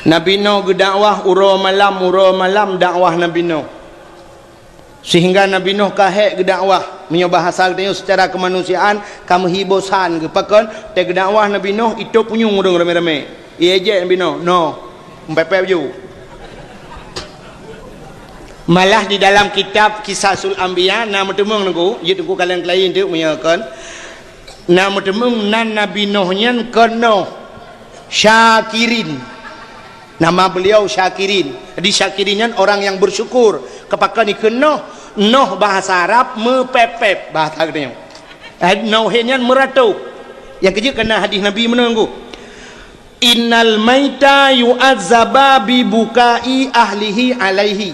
Nabi Nuh dakwah uro malam dakwah Nabi Nuh. Sehingga Nabi Nuh kahek dakwah menyo bahasa katanya secara kemanusiaan kamu hibosan ke pakon te dakwah Nabi Nuh itu punyung urang rame-rame. Iya je Nabi Nuh, no. Empepep ju. Malah di dalam kitab Kisasul Anbiya nama temung nunggu, ye tunggu kalian lain tu menyakan. Nama temung nan Nabi Nuh nyan kono Syakirin. Nama beliau Syakirin. Di Syakirin orang yang bersyukur. Kepakan ikan Nuh bahasa Arab mepepep bahasa katanya. Nuhnya meratu. Yang kerja kena hadis Nabi menunggu. Innal maita yu'adzaba bi bukai ahlihi alaihi.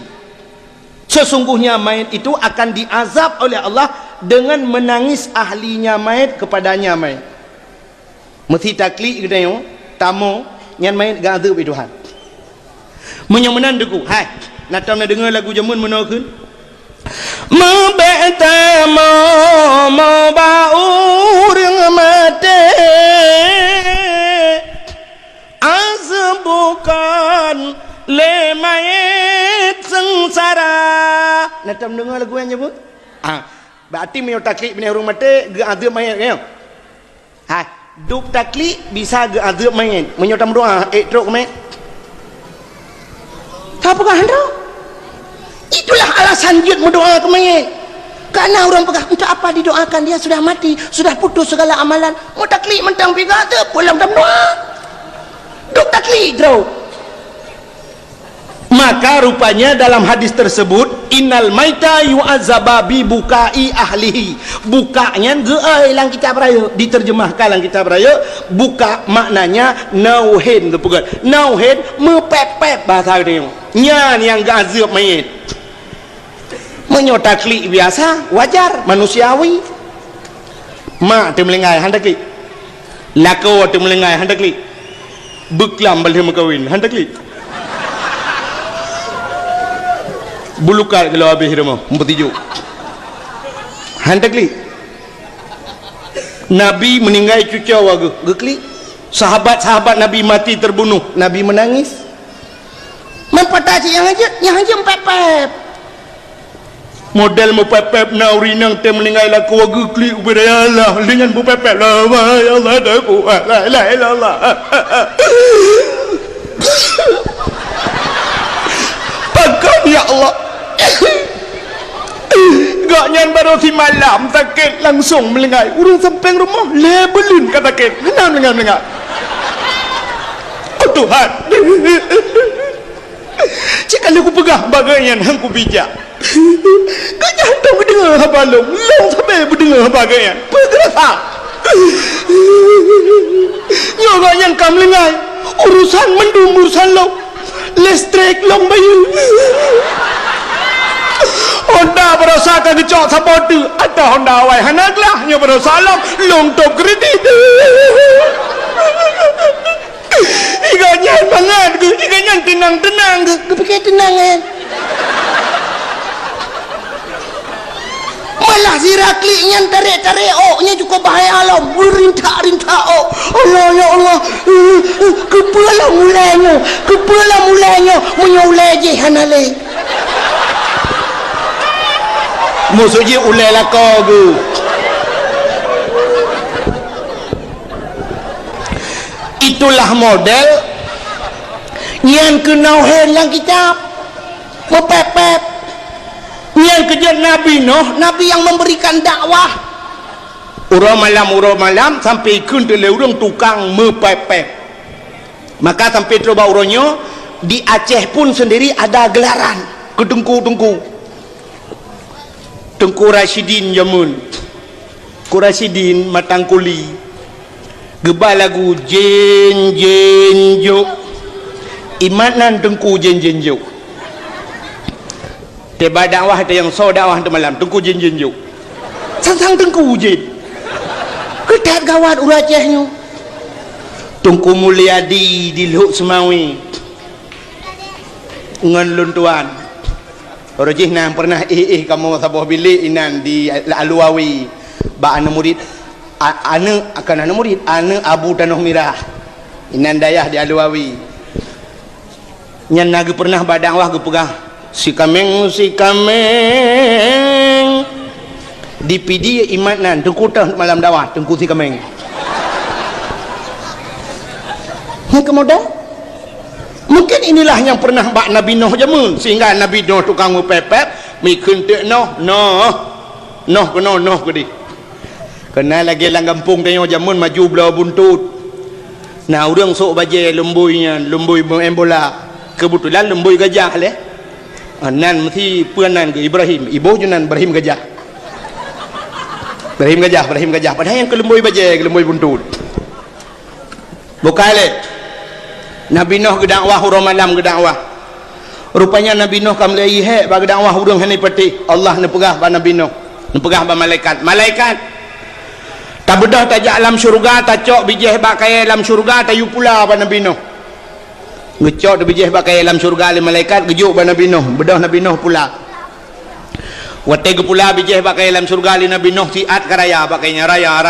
Sesungguhnya mayat itu akan diazab oleh Allah dengan menangis ahlinya mayat kepadanya mayat. Mesti taklik katanya tamu nyan mayat gazab itu Tuhan. Menyemenan deku. Hai, natam nak dengar lagu jamun menokun. Mebeta mo baur mate azbukan le mayat sengsara. Natam dengar lagu yang nyebut? Berarti menyo taklik bini urang mate ge azab mayat kan? Hai, duk taklik bisa ge azab mayat. Menyo tam doa trok mayat. Apakah hendak? Itulah alasan jid mendoa ke mayat. Karena orang pegah untuk apa didoakan, dia sudah mati, sudah putus segala amalan. Mau taklik mentang piga tu pulang dalam doa. Duk taklik draw. Maka rupanya dalam hadis tersebut innal maita yu'azzaba bi bukai ahlihi. Bukanya geai lang kitab raya, diterjemahkan lang kitab raya. Buka maknanya nauhin tu pegat. Nauhin mepepep bahasa dia. Nyan yang gazab mayit. Menyotaklik biasa, wajar, manusiawi. Mak tu melengai handaklik. Lako tu melengai handaklik. Beklam balik makawin handaklik. Bulukal kalau habis rumah empatiju handakli Nabi meninggal cucu wagu gekli sahabat-sahabat Nabi mati terbunuh Nabi menangis mempatah yang aja mepepep model mepepep naurinang te meninggal laku wagu gekli ubaya Allah dengan mepepep la Allah daku la ilaha illallah pakan ya Allah gak nyan baru si malam sakit langsung melengai urang sampai rumah lebelun kata sakit menang oh Tuhan cik kalau aku pegang bagaian aku bijak gak jantung berdengar balong long sampai berdengar bagaian bergerasa nyoga yang kam melengai urusan mendung urusan long listrik long bayu Honda berosa ke gecok sabotu atau Honda awai hanaklah nya berosa long top kredit iganyan banget iganyan tenang-tenang kepikir tenang kan malah si rakli nyan tarik-tarik nya cukup bahaya lah rintak-rintak Allah ya Allah kepala mulanya menyulai je hanale musuhnya ulai lah kau tu itulah model yang kenal yang kitab mepepep yang kerja Nabi Nuh, Nabi yang memberikan dakwah urang malam sampai ikun tu urang tukang mepepep maka sampai coba urangnya di Aceh pun sendiri ada gelaran kedengku Tengku Rashidin Jamun Rasidin Matangkuli gebal lagu jen jo imanan Tengku jen jo teba dakwah ada yang so dakwah tu malam Tengku jen jo sang Tengku jen ketat gawat uracehnya Tengku Mulyadi di Luk Semawi ngan luntuan Rojih nan pernah kamu sabuh bilik inan di Aluawi ba ana murid ana murid ana Abu Tanah Mirah inan dayah di Aluawi Nyan naga pernah badakwah ke pegah si kameng di PD imanan tengku tah malam dakwah tengku si kameng. Kemudian mungkin inilah yang pernah bak Nabi Nuh jamun sehingga Nabi Nuh tukang pepet mikun tek noh ke di kena lagi lang kampung tanya jamun maju belah buntut nah orang sok baje lembui embola kebetulan lembui gajah leh nan mesti puanan ke Ibrahim ibu junan Ibrahim gajah padahal yang ke lembui buntut bukan leh Nabi Nuh ke dakwah huruf malam ke dakwah rupanya Nabi Nuh kam lei he bagi dakwah hurung hani peti Allah ne pegah ba Nabi Nuh ne pegah ba malaikat tak bedah tajak alam syurga tak cok bijih bakai alam syurga tayu pula ba Nabi Nuh ngecok de bijih bakai alam syurga le malaikat gejuk ba Nabi Nuh bedah Nabi Nuh pula wate ke pula bijih bakai alam syurga le Nabi Nuh tiat karaya bakainya raya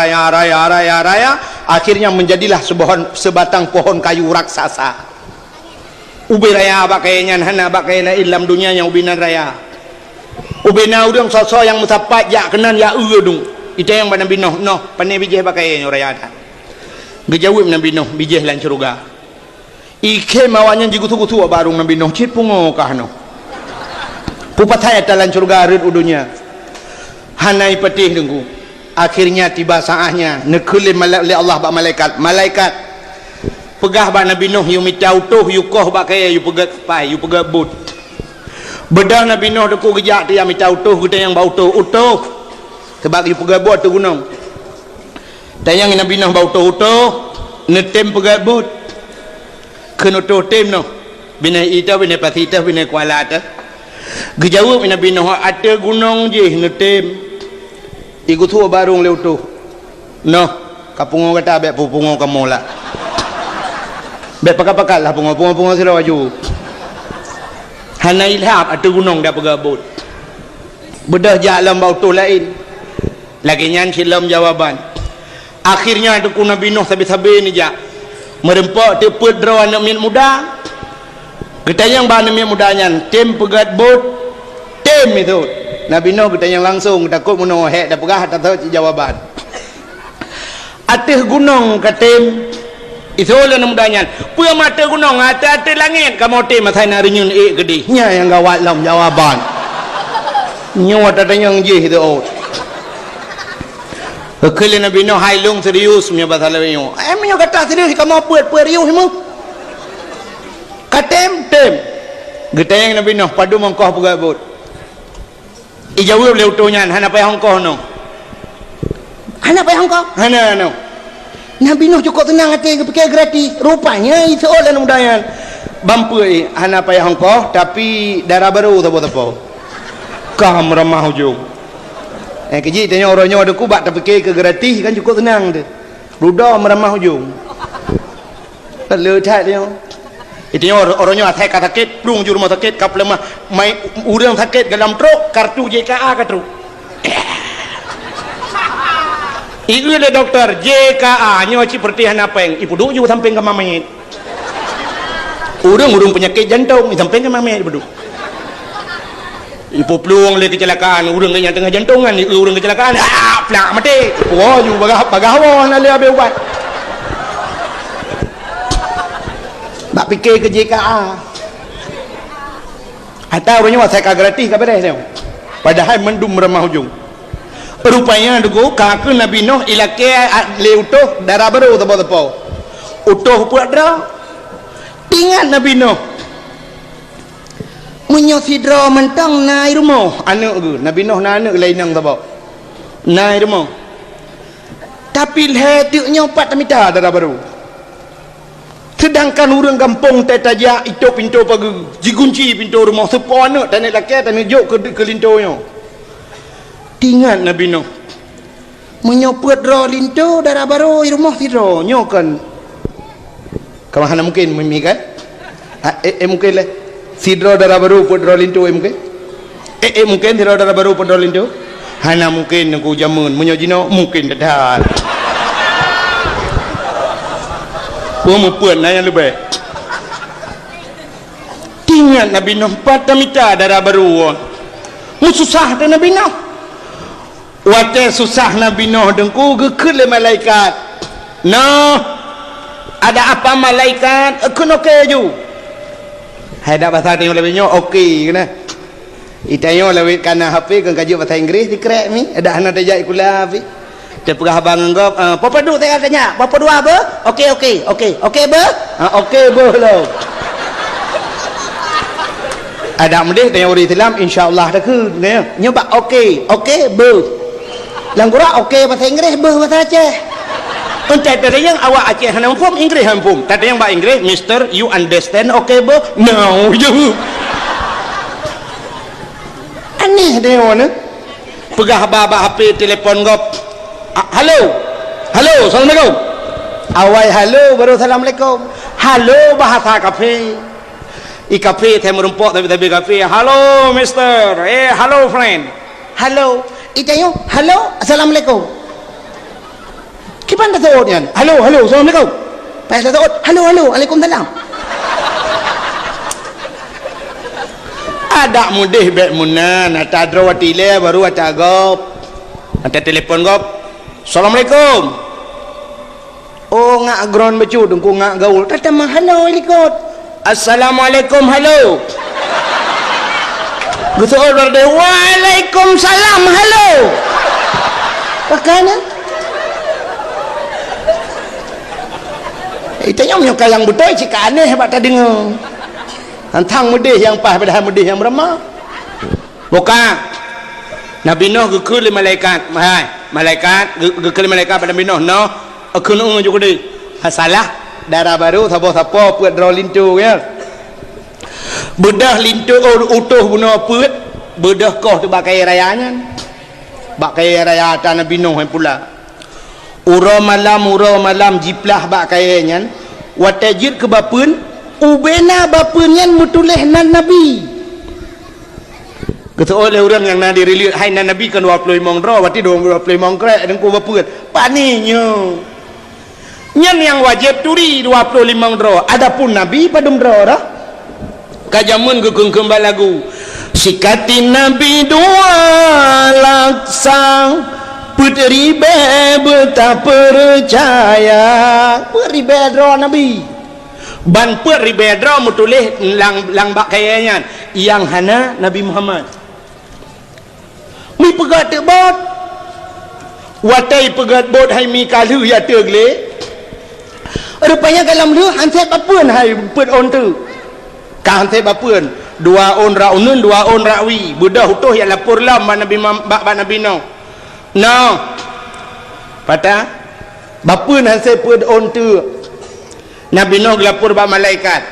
akhirnya menjadilah sebatang pohon kayu raksasa ubi raya bakainya hana bakaina ilam dunia yang ubi raya ubina udang sosok yang musapat ya kenan ya udung itu yang Nabi Nuh pandai bijih bakainya raya ada gejawab Nabi Nuh bijih lan syurga ike mawanya jigutu-gutu barung Nabi Nuh cipungo kahno pupataya talan syurga rid udunya hanai petih dengku akhirnya tiba saatnya nekulim oleh Allah bak malaikat pegah bak Nabi Nuh yu mitau tuh yu koh bak kaya yu pegat pai yu pegat but bedah Nabi Nuh deku gejak dia mitau tuh kita yang bau tuh utuh sebab yu pegat but tu gunung tayang Nabi Nuh bau tuh utuh netem pegat but kena tuh tem no bina ita bina pasita bina kuala ta gejawab Nabi Nuh ada gunung je netem iku tu barung leu tu noh kapungo kata be pupungo kamu lah be pakal lah pungo sira waju hanai lhap atu gunung dah pegabut bedah jalan bau tu lain lagi nyan silam jawaban akhirnya tu Nabi Nuh sabi-sabi ni ja merempak tepet draw anak min muda getayang ba anak min mudanya tem pegat bot tem itu Nabi Nuh bertanya langsung takut muno hek dah pegah tak tahu jawaban atih gunung katem itu oleh mudanya puya mata gunung atih langit kamu tem masai narinyun gede nya yang gawat lam jawaban nyawa tatanya yang je itu kekali Nabi Nuh hailung serius punya bahasa lainnya punya kata serius kamu puat riuh mu katem tem getayang Nabi Nuh padu mengkoh pegat bot ijawab leu tonyan hana pai hongkoh no hana no Nabi Nuh cukup tenang hati pakai gratis rupanya itu orang mudayan bampui hana pai hongkoh tapi darah baru tapo kam ramah hujung keji tanya orangnya ada kubat tapi ke gratis kan cukup tenang tu ruda meramah hujung le chat dia itu orangnya atai kata sakit plung juru rumah sakit kap lemah mai urang sakit dalam truk kartu JKA kartu itu le doktor JKA nyo seperti hana peng ibu duk ju samping ke mamait urang penyakit jantung samping ke mamait ibu duk ibu plung le kecelakaan urang yang tengah jantungan urang kecelakaan plak mati oh ju bagahwan le abe ubat tak fikir ke JKA atau orangnya saya gratis ke beres dia padahal mendum ramah hujung rupanya dugu kakak Nabi Nuh ilake le utuh darah baru tepo utuh puat dah tinggal Nabi Nuh menyosidra mentang naik rumah anak ke Nabi Nuh anak lain yang tepo naik rumah tapi letiknya 4 meter darah baru sedangkan orang kampung tetajak itu pintu pagi dikunci pintu rumah sepo anak tanah laki tanah jok ke lintonya tinggal Nabi Nuh menyopet draw linto darah baru rumah tidro nyokan kamu hana mungkin memikan mungkin lah sidro darah baru put draw linto mungkin mungkin sidro darah baru put draw linto hana mungkin aku jamun menyojino mungkin dadah puan na yang lebih ingat Nabi Nuh patamita darah baru susah tu Nabi Nuh wate susah Nabi Nuh dengku gekut le malaikat Nuh ada apa malaikat aku okey ju hai dak bahasa tengok lebih nyo okey kena itayo lewat kana HP kan kaji bahasa Inggeris dikrek mi ada anak tajak kula fi dia perah abang ngop papa duk saya tanya papa dua apa okey ba okey ba lo ada mendih tanya orang Islam insyaallah dah ke nyoba okey ba langgura okey bahasa Inggeris ba bahasa Aceh untuk ada yang awak Aceh hana faham Inggeris hana faham tak ada yang bahasa Inggeris Mister you understand okey ba no you aneh dia mana pegah baba HP telefon ngop halo assalamualaikum awai halo baru assalamualaikum halo bahasa kafe kafe teh merumpok tapi kafe halo mister halo friend halo itayo halo assalamualaikum kipan dah tahu nian halo assalamualaikum pas dah tahu halo waalaikumsalam ada mudih bek munan ata drawati le baru ata gop ata telefon gop assalamualaikum oh ngak ground becu dengku ngak gaul tata mah halo ikut assalamualaikum halo betul order de waalaikumsalam halo pakana itanya menyoka yang betul cik aneh hebat tadi dengar hantang mudih yang pas pada mudih yang berama bukan Nabi Nuh gekul malaikat malaikat gekul malaikat pada Nabi Nuh no aku nu juga deh salah darah baru sapa puat draw lintu ya bedah lintu utuh guna puat bedah kau tu bakai rayanya bakai raya ta Nabi Nuh pula ura malam jiplah bakainya watajid ke bapun ubena bapunnya mutuleh nan Nabi kata oleh orang yang nak dirilis hai nan Nabi kan 25 dro berarti 25 krek dengku bapun paninya nyan yang wajib turi 25 dro adapun Nabi padum dro dah kajamun gekung kembal lagu sikati Nabi dua laksang putri bebe tak percaya putri bedro Nabi ban put ribedra mutulih lang bak kayanya yang hana Nabi Muhammad mi pegat bot watai pegat bot hai mi kalu ya tegle rupanya dalam lu hanset bapun hai put on tu ka hanset bapun dua on raunun dua on rawi budah utuh yang lapor lam Nabi Nabi no patah bapun hanset put on tu Nabi Nuh lapor ba malaikat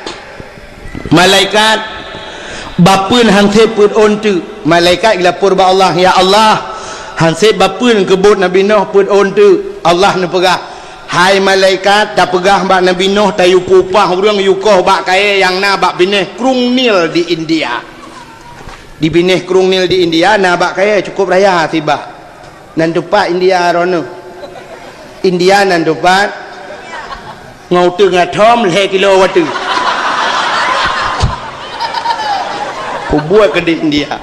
bapun hanse put ontu malaikat lapor ba Allah ya Allah hanse bapun kebut Nabi Nuh put ontu Allah ne pegah hai malaikat dah pegah ba Nabi Nuh tayu pupah urang yukoh ba kaya yang na ba bineh Krung Nil di India di bineh Krung Nil di India na ba kaya cukup raya tiba nan tupak India rono India nan tupak ngau tu ngatom le kilo watu buat ke di India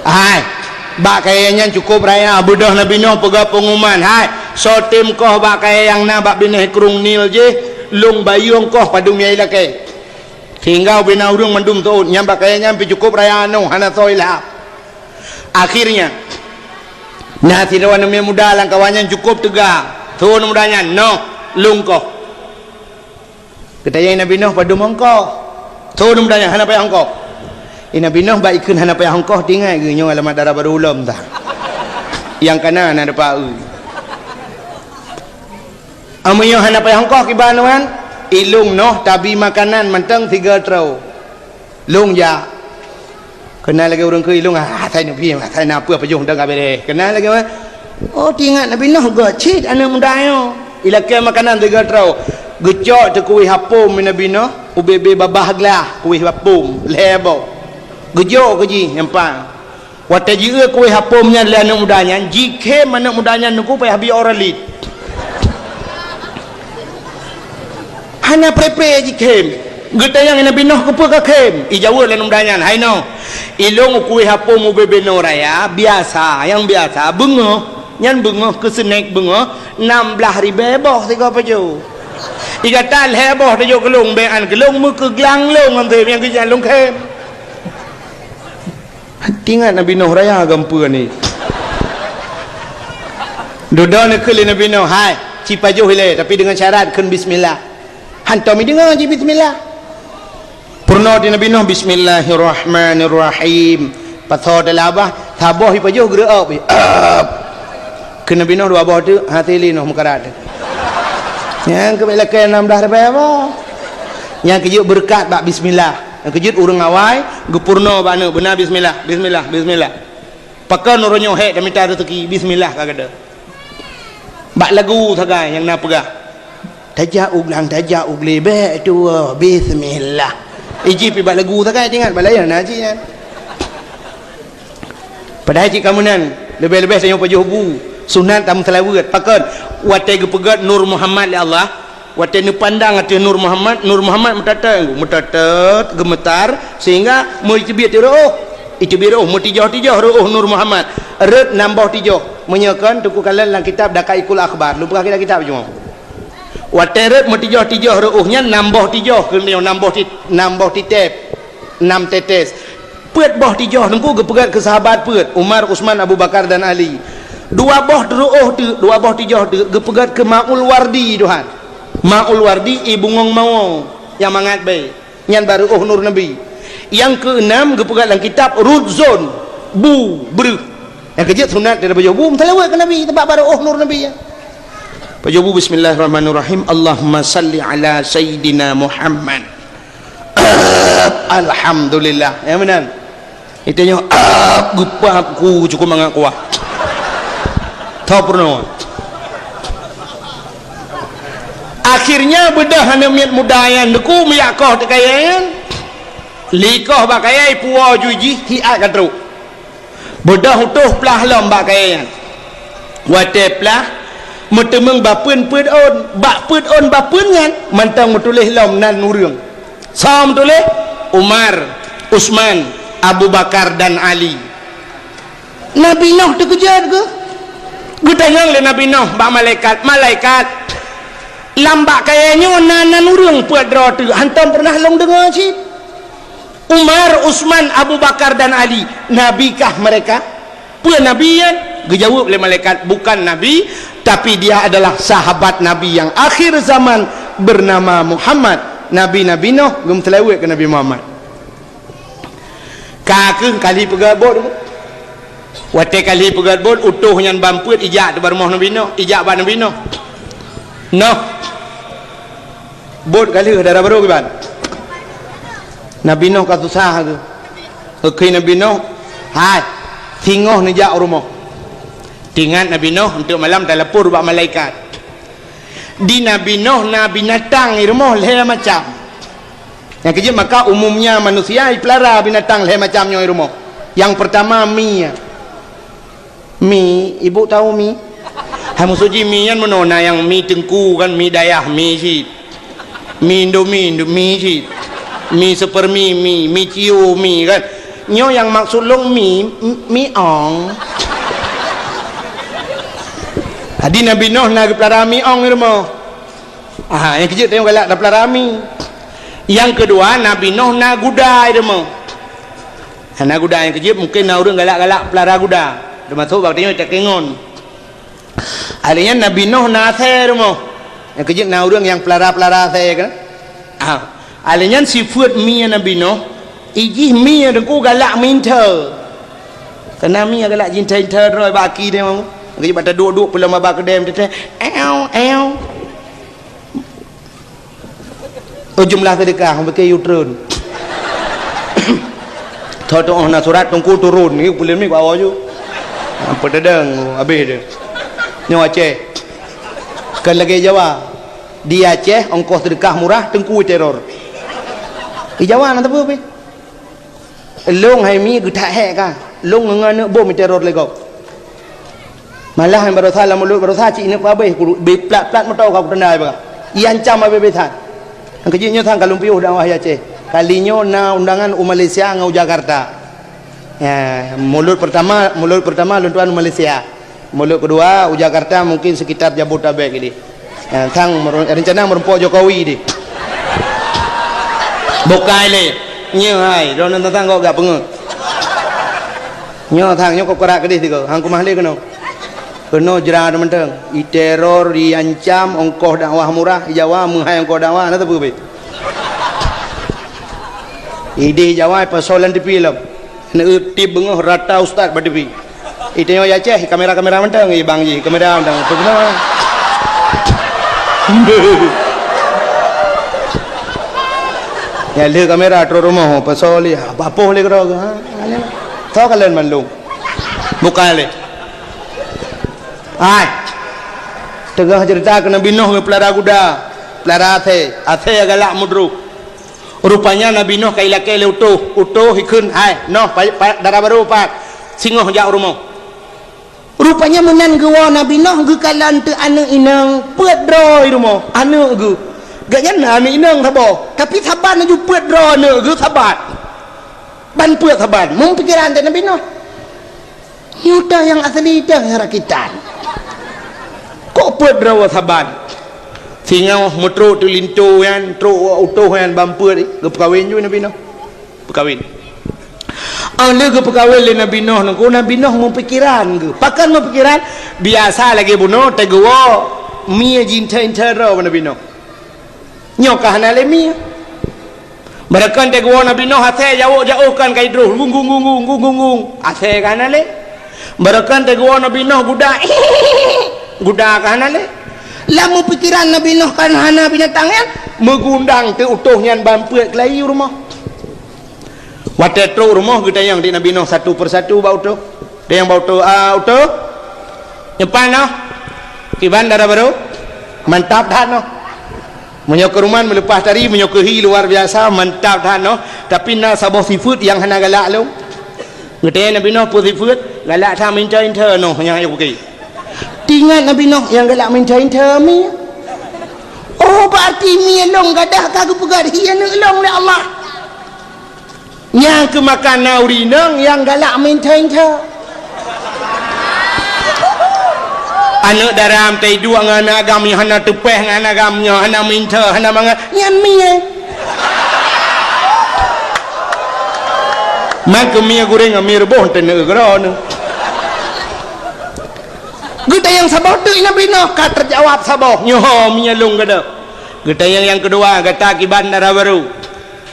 hai bak kayanya cukup raya budah Nabi Nuh pegah pengumuman hai so tim koh bak kaya yang na bak bineh Krung Nil je lung bayung koh padum yai lake tinggal bina urung mendum tu nyambak kayanya pi cukup raya no hana toilah akhirnya nah tidak namanya muda lang kawannya cukup tegak tu mudanya no lungkoh ketanya Nabi Nuh padu mongko tu mudanya hana payah hongkoh Nabi Nuh ba ikun hana payah hongkoh tinggal ge nyo alamat darah baru ulam tah yang kanan ada pau amunyo hana payah hongkoh kibanuan ilung noh tabi makanan mentang 3 trau lung ya kenal lagi orang ke ilung saya nak pergi saya nak apa pejung dah kabeh kenal lagi oh tingat Nabi Nuh gocit anak muda yo ilakai makanan 3 trau gecok te kuih hapum Nabi Nuh ubebe babah glah kuih hapum lebo gejok keji empang wata jira kuih hapumnya le anak mudanya jike anak mudanya nuku payah bi oralit hanya pre-pre je kem geta yang Nabi Nuh ke ka kem I jawab le nomdanyan hai no ilong kuih hapo mu bebeno raya biasa yang biasa bengoh nyan bengoh ke senek bengoh 16,000 boh tiga peju ikatan heboh de yo kelung be an kelung mu ke glang long am yang ke jan long kem tinggal Nabi Nuh raya gampur ni duduk ni ke Nabi Nuh hai cipaju hile tapi dengan syarat kun bismillah hantam mi dengar je bismillah purna di Nabi Nuh bismillahirrahmanirrahim patho dalabah thaboh paju gerak ke Nabi Nuh dua abah tu hati Nuh mukarat yang ke belakang 16 apa yang kejut berkat bak bismillah yang kejut urang awai gepurna bana benar bismillah bismillah bismillah pakai nuronyo hek dan minta rezeki bismillah kagada bak lagu sagai yang nak pegah tajak lebe tu bismillah iji pi bak lagu sagai ingat balaya naji kan padahal cik kamu nan lebih-lebih saya paju hubu sunat tam selawat pakai watai gepegat Nur Muhammad ya Allah watai ni pandang ati Nur Muhammad metatat gemetar sehingga mau itibit roh mutijah roh Nur Muhammad red nambah tijah menyakan tuku kalian dalam kitab Dakaikul Akhbar lupa kita kitab cuma watai red mutijah rohnya nambah tijah kena nambah titep 6 tetes pet boh tijah nunggu gepegat ke sahabat pet Umar Usman Abu Bakar dan Ali dua boh tijah gepegat ke Ma'ul Wardi Tuhan Ma'ul Wardi ibu ngong mawong yang mangat baik nyan baru Nur Nabi yang keenam gepegat dalam kitab Rudzon Bru yang kejut sunat dari bajubu melawat ke Nabi tempat baru Nur Nabi ya bajubu bismillahirrahmanirrahim Allahumma salli ala Sayyidina Muhammad alhamdulillah yang benar itu yang gupah aku cukup mangat kuah tahu pernah akhirnya bedah hanya miat mudayan deku miyakoh tekayan likoh bakayai puwa juji hiat kadru bedah utuh pelah lom bakayan wate pelah metemeng bapun put on bak put on bapun kan mantang metulis lom nan nurung sam tulis Umar Usman Abu Bakar dan Ali Nabi Nuh terkejut ke gutanyang le Nabi Nuh bak malaikat lambak kayaknya nan urang puat draw tu hantam pernah long dengar sih Umar Usman Abu Bakar dan Ali nabikah mereka puan Nabi kan dijawab oleh malaikat bukan Nabi tapi dia adalah sahabat Nabi yang akhir zaman bernama Muhammad Nabi Nuh gum telawat ke Nabi Muhammad kakeng kali pegat bot wate kali pegat bot utuh nyan bamput ijak tu barmah Nabi Nuh ijak ba Nabi Nuh Nuh bot kali darah baru kan Nabi Nuh kata susah ke okey Nabi Nuh hai tingoh nejak rumah tinggal Nabi Nuh untuk malam telepon buat malaikat di Nabi Nuh Nabi natang di rumah leh macam yang kerja maka umumnya manusia pelara binatang leh macamnya di rumah yang pertama mi ibu tahu mi hamu suji mi yang menona yang mi tengku kan mi dayah mi sih mi indomie sih mi sepermi mi ciu mi kan nyo yang maksud long mi ong Adi Nabi Nuh nak pelara mi ong rumah yang kecil tengok galak dah pelara mi yang kedua Nabi Nuh nak gudai rumah nak gudai yang kecil mungkin nak orang galak-galak pelara guda termasuk waktunya tak kengon alihnya Nabi Nuh nak saya rumah yang kecil nak orang yang pelara saya kan alihnya sifat mi Nabi Nuh ijih mi dengku galak minta kerana mi galak cinta terus baki dia mau kerja pada duduk pulang babak kedem dia jumlah sedekah pakai U-turn thotong nak surat tungku turun ni boleh ni bawa je apa dadang habis dia nyo Aceh kan lagi Jawa di Aceh ongkos sedekah murah tengku teror di Jawa nak apa long hai mi getak hek kan long ngan bom teror lego malah yang baru salah mulut baru saci ini apa be plat-plat mau tahu kau tendai ba iancam apa betan Kejinyo thang kalumpiuh dakwah ya Aceh. Kalinya na undangan Malaysia ngau Jakarta. Ya, mulut pertama luntuan Malaysia. Mulut kedua Jakarta mungkin sekitar Jabodetabek ini. Ya, thang rencana merempok Jokowi di. Bukai le. Nya hai, ron tang kau gak pengen. Nya thang nya kau kerak kedih tiga. Hang kumah le kena. Kena jerah menteng. I teror, diancam, ongkoh dakwah murah, Jawa menghai ongkoh dakwah, nak tahu be? Ide Jawa persoalan TV lah. Nak tip bengah rata ustaz pada TV. Itu yang Aceh kamera menteng, bang ji kamera menteng. Tu kenapa? Ya le kamera terus rumah pasal ni apa le kau? Tahu kalian malu? Bukan le. Ai. Tengah cerita kena Nuh pelara kuda, pelara athe galak mudruk. Rupanya Nabi Nuh kai laki le utuh hikun hai Nuh darah baru pak singoh jak rumah. Rupanya menan gua Nabi Nuh ge kalan tu anak inang peut droi rumah anak ge. Gaknya anak inang thabo tapi saban ju peut dro anak ge sabat. Ban peut saban mung pikiran tu Nabi Nuh. Yuta yang asli dah rakitan. Kok peut dro saban? Singau metro tu lintu kan tro auto kan bumper ni ke perkahwin ju Nabi Nuh perkahwin le ke perkahwin le Nabi Nuh nang Nabi Nuh mau pikiran ke pakan mau pikiran biasa lagi bunuh teguo mie jinta intero Nabi Nuh nyokah na le mie mereka teguo Nabi Nuh ate jauh kan kai dro gung ate kan le mereka teguo Nabi Nuh guda kan le lamu pikiran Nabi Nuh kan hana binatangnya megundang te utuhnya bampuat kelai rumah watetro rumah kita yang di Nabi Nuh satu persatu bau utuh dia yang bau utuh utuh nyepan noh kiban darah baru mantap dah noh menyokeruman melepas tari menyokehi luar biasa mantap dah noh tapi na sabah seafood yang hana galak lu kita Nabi Nuh pun seafood galak tha minta inter noh yang ayo pergi tinggal Nabi Nuh yang galak mintain termi. Oh berarti mi long gadah kagak pegat hian long oleh Allah. Yang kemakan nauri nang yang galak mintain ter. Anak daram tai dua ngana agam yang hana tepeh ngana agamnya hana minta hana manga nyan mi. Mak mi goreng mi rebon tene geron. Kita yang sabah tu Nabi Nuh kata terjawab sabah nyoh menyalung kada. Kita yang kedua kata kiban darah baru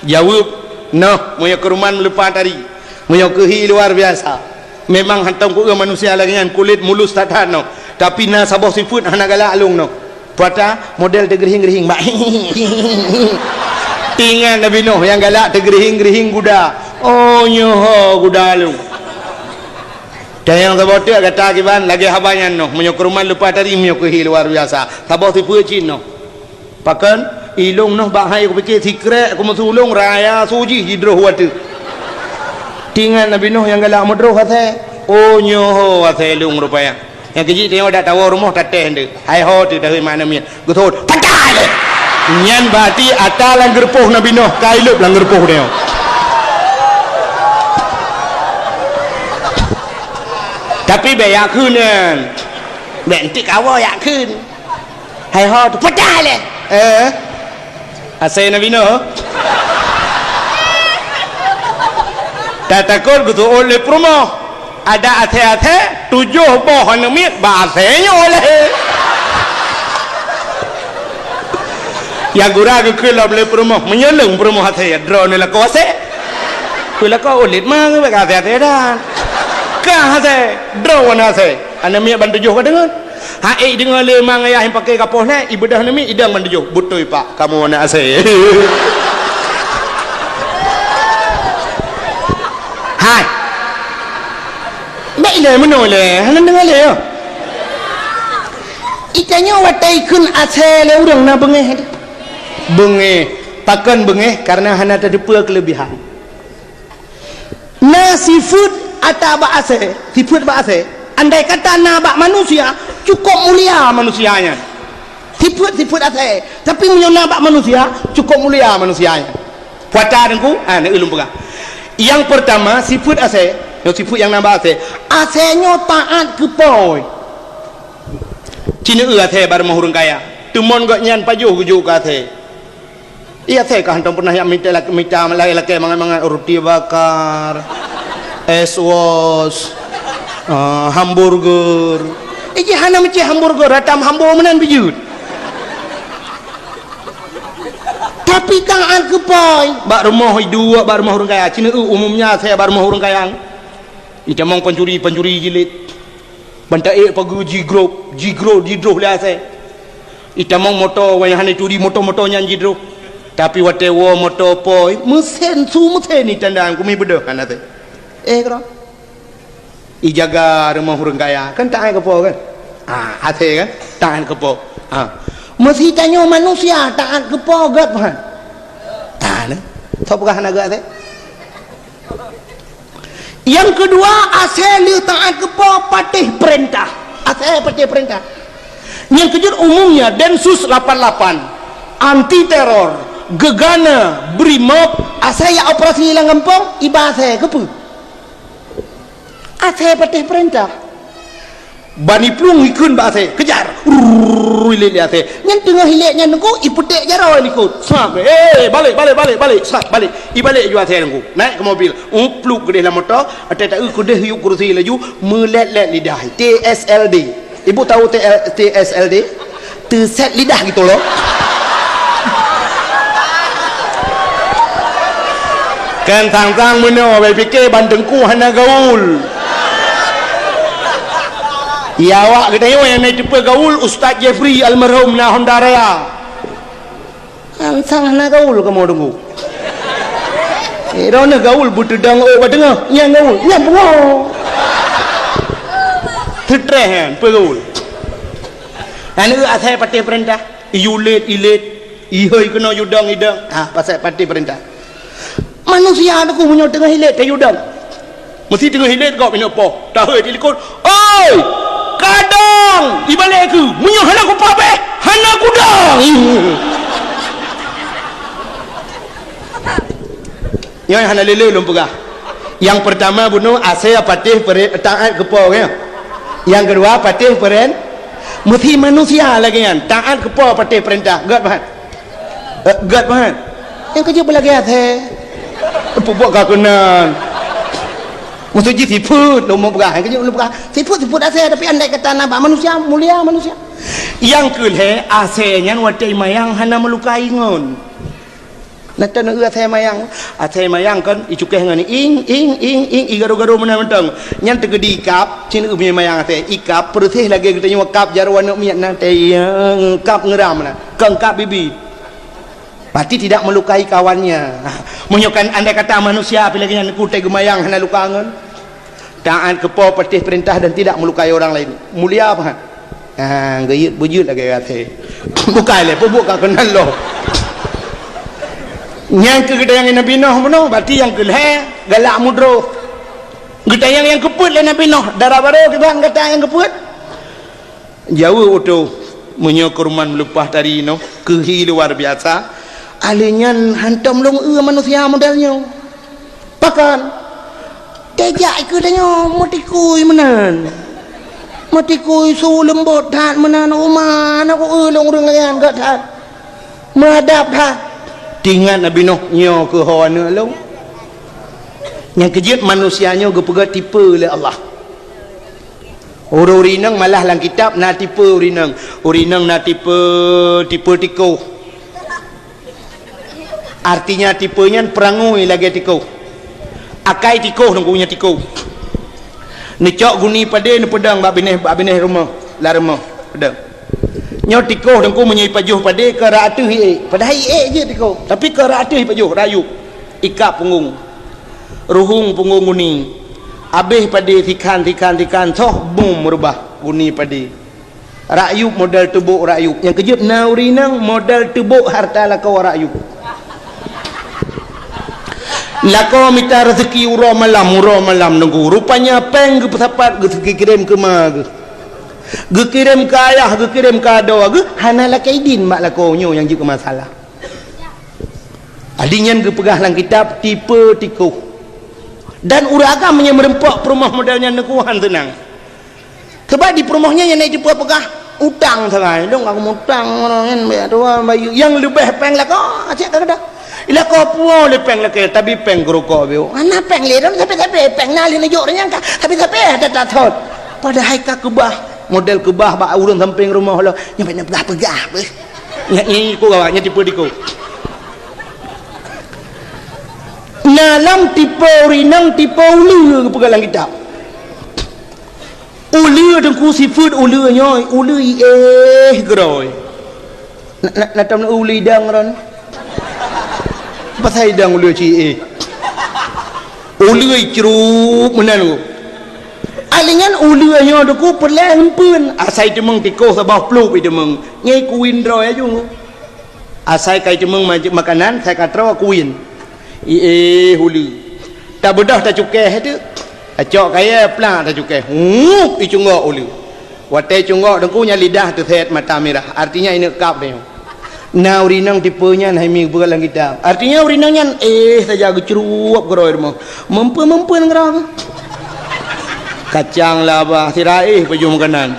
jawab Nuh moyo keruman melepas tadi moyo kehi luar biasa memang hantam ku manusia lagi dengan kulit mulus tatan no tapi na sabah sifut hana galak alung no puata model tergerihing-gerihing mak tinggal Nabi Nuh yang galak tergerihing-gerihing kuda oh nyoh kuda alung. Dan yang sabah tu kata kiban lagi habanya no menyokeruman lepas tadi menyokehi luar biasa sabah tipu cin no pakan ilung no bahai aku fikir secret aku masulung raya suji hidroh watu tinggal Nabi Nuh yang galak mudroh kata oh nyoho kata ilung rupanya yang kecil tengok dah tahu rumah tateh hendak hai ho tu dari mana mian gutut patah le nyan berarti atalan gerpoh Nabi Nuh kailup lang gerpoh dia tapi bayak kunan bentik awak yak kun hai ho tu patah le asai Nabi Nuh tak takut gitu oleh promo ada ate-ate 7 pohon mit bahasanya oleh ya gura ke kelab le promo menyeleng promo ate drone la kose kula ko ulit mang be ka ate dah ka ate drone ate ana mi ban 7 ka dengar ha dengar le mang ayah yang pakai kapoh le ibadah ni idang ban 7 betul pak kamu nak ase hai baik le meno le hanan dengar le itanya watai kun ase le urang na bengeh pakan bengeh karena hana terdepa kelebihan na seafood atau bak ase seafood bak ase andai kata na bak manusia cukup mulia manusianya sifat asal. Tapi nampak manusia cukup mulia manusianya. Puasa dengku, nak ulum pegah. Yang pertama sifat asal, sifat yang nampak asal. Asalnya taat kepoi. Cina asal bar mahurung kaya. Tumon gak nyan pajuh gujuk asal. Iya asal kah hantam pernah yang minta laki mangan roti bakar, es was, hamburger. Iki hana macam hamburger, ratam hamburger menan bijut. Tapi tangan kepoy bak rumah dua bak rumah orang kaya Cina umumnya saya bak rumah orang kaya ita mong pencuri jilid bantai pagu jigro lah saya ita mong moto wayah ni turi moto-moto nyan jidro tapi wate wo moto poy mesin ni tandaan kumi bedah kan ate kro ijaga rumah orang kaya kan tangan kepoy kan ate kan tangan kepoy masih tanya manusia taat kepo gat kan tahu bukan agak teh yang kedua asal taat kepo patih perintah asal patih perintah yang kedua umumnya Densus 88 anti teror gegana brimob asal ya operasi hilang kampung iba asal kepu asal patih perintah bani plung ikun ba ase kejar hilik ase nyen tengah hiliknya nengku iputek jaro ikut sap balik sap balik ibalik ju ase nengku naik ke mobil plug gede lah motor ada tak kude hiup kursi laju melet-let lidah TSLD ibu tahu TSLD terset lidah gitu loh kan tang-tang meno bae fikir bandengku hana gaul. Ya awak kita yang naik tipe gaul Ustaz Jeffrey almarhum na Honda Raya. Ansang na gaul kamu tunggu. Rona gaul butudang badengah yang gaul yang bungo. Tertrehen pegaul. Anu asal parti perintah iulit ihoi kena yudang idang pasal parti perintah. Manusia aku punya tengah hilit ke yudang. Mesti tengah hilit kau punya apa? Tahu telefon. Oi! Kadang ibalik aku munyah hana ku pabe hana kudang yang hana lele belum pegah yang pertama bunuh asal patih taat kepo ya yang kedua patih peren mesti manusia lagi kan taat kepo patih perintah gad bahan yang kerja belagi asal buat kakunan musuh ji siput nombor pegah kerja belum pegah siput asal tapi andai kata nama manusia mulia manusia yang kelhe asalnya watai mayang hana melukai ngon nata nu asal mayang kan icukeh ngani ing igaro menang nyan tegedi ikap cin punya mayang asal ikap perutih lagi kita nyawa kap jarwan miat nanti yang kap ngeram na kengkap bibi berarti tidak melukai kawannya menyokan andai kata manusia apalagi yang kutai gemayang hana lukangan taat kepo patih perintah dan tidak melukai orang lain mulia apa gayut bujut lagi kata bukan le buka kenal lo yang kegedayang Nabi Nuh benar berarti yang keleh galak mudro gedayang yang keput le Nabi Nuh darah baru kita kata yang keput jauh itu menyokurman melupas dari no kehi luar biasa alinyan hantam long manusia modelnya pakan tejak ikutnya matikui menan matikui su lembut tat menan rumah aku long rengan gak tat madap tat tinggal Nabi Nuh nyo ke hawana long yang kejut manusianya gepegat tipe oleh Allah urinang malah dalam kitab na tipe urinang na tipe tiko artinya tipenya perangui lagi tiko akai tiko nunggunya tiko ni cok guni pada ni pedang bab bineh rumah la rumah pedang nyo tiko nunggu menyai pajuh pada ke ratu pada je tiko tapi ke ratu pajuh rayu ikap punggung ruhung punggung guni habis pada tikan soh bum merubah guni pada rakyuk modal tebuk rakyuk yang kejut naurinang modal tebuk harta lakau rakyuk lako minta rezeki urah malam nunggu rupanya peng ke pesapat ke kirim ke mag Gekirim ke ayah, gekirim ke ado, hanalah kaidin mak lakonyo yang juga masalah. Adinyan ge pegah lang kitab tipe tikuh. Dan uragam yang merempak perumah modelnya nekuhan tenang. Sebab di perumahnya yang naik jumpa pegah utang sangai. Dong aku utang orang bayu yang lebih peng lah kau acak kada. Ila kau puo le peng lah ke tapi peng geroko bio. Ana peng le dong tapi peng nali najuk nyangka tapi ada tak thot. Pada hai ka kebah model kebah ba urun samping rumah lo nyampe pegah beh. Nyi ku gawanya tipe diku. Nalam tipe rinang tipe ulu ke pegalang kitab. Ulu dengku sifut ulu nyoy, ulu geroi. Nak tam ulu dang ron. Pasal dang ulu ci ulu ceruk menan. Alingan ulu nyo dengku perlahan pun. Asai temeng tiko sabah pluk itu meng. Nyai kuin roi aja. Asai kai temeng makanan saya katra kuin. Hulu tak bedah tak cukai tu acok kaya pelang tak cukai icungok hulu watai cungok dengkunya lidah tu set mata merah artinya ini kap dia na urinang tipenya nah mi bukan kita artinya urinangnya saja gecurup geroi rumah mempu ngerang kacang laba sirai pejum kanan